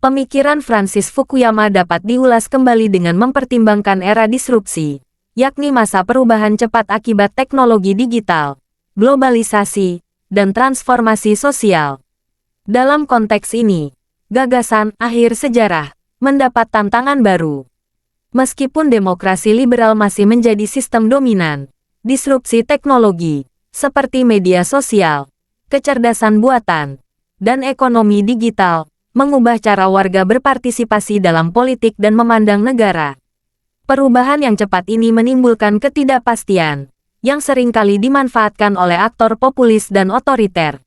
Pemikiran Francis Fukuyama dapat diulas kembali dengan mempertimbangkan era disrupsi, yakni masa perubahan cepat akibat teknologi digital, globalisasi, dan transformasi sosial. Dalam konteks ini, gagasan akhir sejarah mendapat tantangan baru. Meskipun demokrasi liberal masih menjadi sistem dominan, disrupsi teknologi, seperti media sosial, kecerdasan buatan, dan ekonomi digital, mengubah cara warga berpartisipasi dalam politik dan memandang negara. Perubahan yang cepat ini menimbulkan ketidakpastian, yang seringkali dimanfaatkan oleh aktor populis dan otoriter.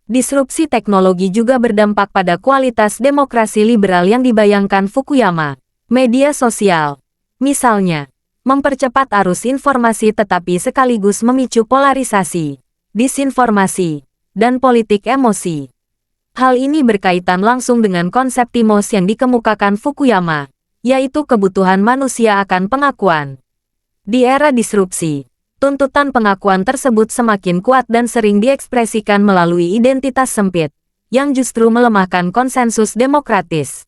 Disrupsi teknologi juga berdampak pada kualitas demokrasi liberal yang dibayangkan Fukuyama. Media sosial, misalnya, mempercepat arus informasi tetapi sekaligus memicu polarisasi, disinformasi, dan politik emosi. Hal ini berkaitan langsung dengan konsep timos yang dikemukakan Fukuyama, yaitu kebutuhan manusia akan pengakuan. Di era disrupsi, tuntutan pengakuan tersebut semakin kuat dan sering diekspresikan melalui identitas sempit, yang justru melemahkan konsensus demokratis.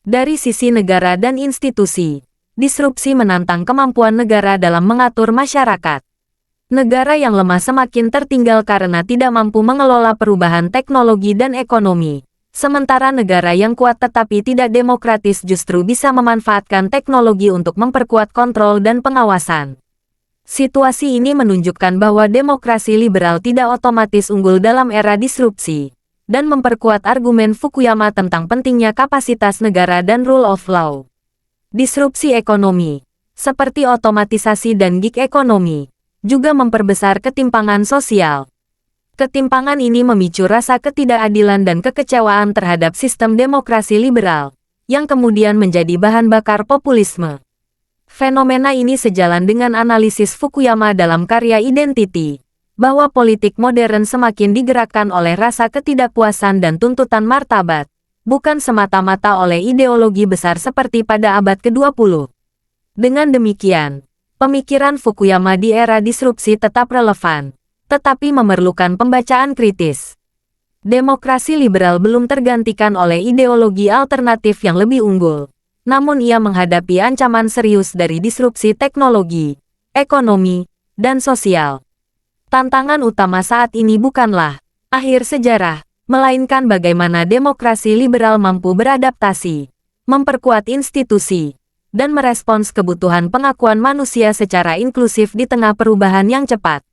Dari sisi negara dan institusi, disrupsi menantang kemampuan negara dalam mengatur masyarakat. Negara yang lemah semakin tertinggal karena tidak mampu mengelola perubahan teknologi dan ekonomi. Sementara negara yang kuat tetapi tidak demokratis justru bisa memanfaatkan teknologi untuk memperkuat kontrol dan pengawasan. Situasi ini menunjukkan bahwa demokrasi liberal tidak otomatis unggul dalam era disrupsi, dan memperkuat argumen Fukuyama tentang pentingnya kapasitas negara dan rule of law. Disrupsi ekonomi, seperti otomatisasi dan gig ekonomi, juga memperbesar ketimpangan sosial. Ketimpangan ini memicu rasa ketidakadilan dan kekecewaan terhadap sistem demokrasi liberal, yang kemudian menjadi bahan bakar populisme. Fenomena ini sejalan dengan analisis Fukuyama dalam karya Identity, bahwa politik modern semakin digerakkan oleh rasa ketidakpuasan dan tuntutan martabat, bukan semata-mata oleh ideologi besar seperti pada abad ke-20. Dengan demikian, pemikiran Fukuyama di era disrupsi tetap relevan, tetapi memerlukan pembacaan kritis. Demokrasi liberal belum tergantikan oleh ideologi alternatif yang lebih unggul, namun ia menghadapi ancaman serius dari disrupsi teknologi, ekonomi, dan sosial. Tantangan utama saat ini bukanlah akhir sejarah, melainkan bagaimana demokrasi liberal mampu beradaptasi, memperkuat institusi, dan merespons kebutuhan pengakuan manusia secara inklusif di tengah perubahan yang cepat.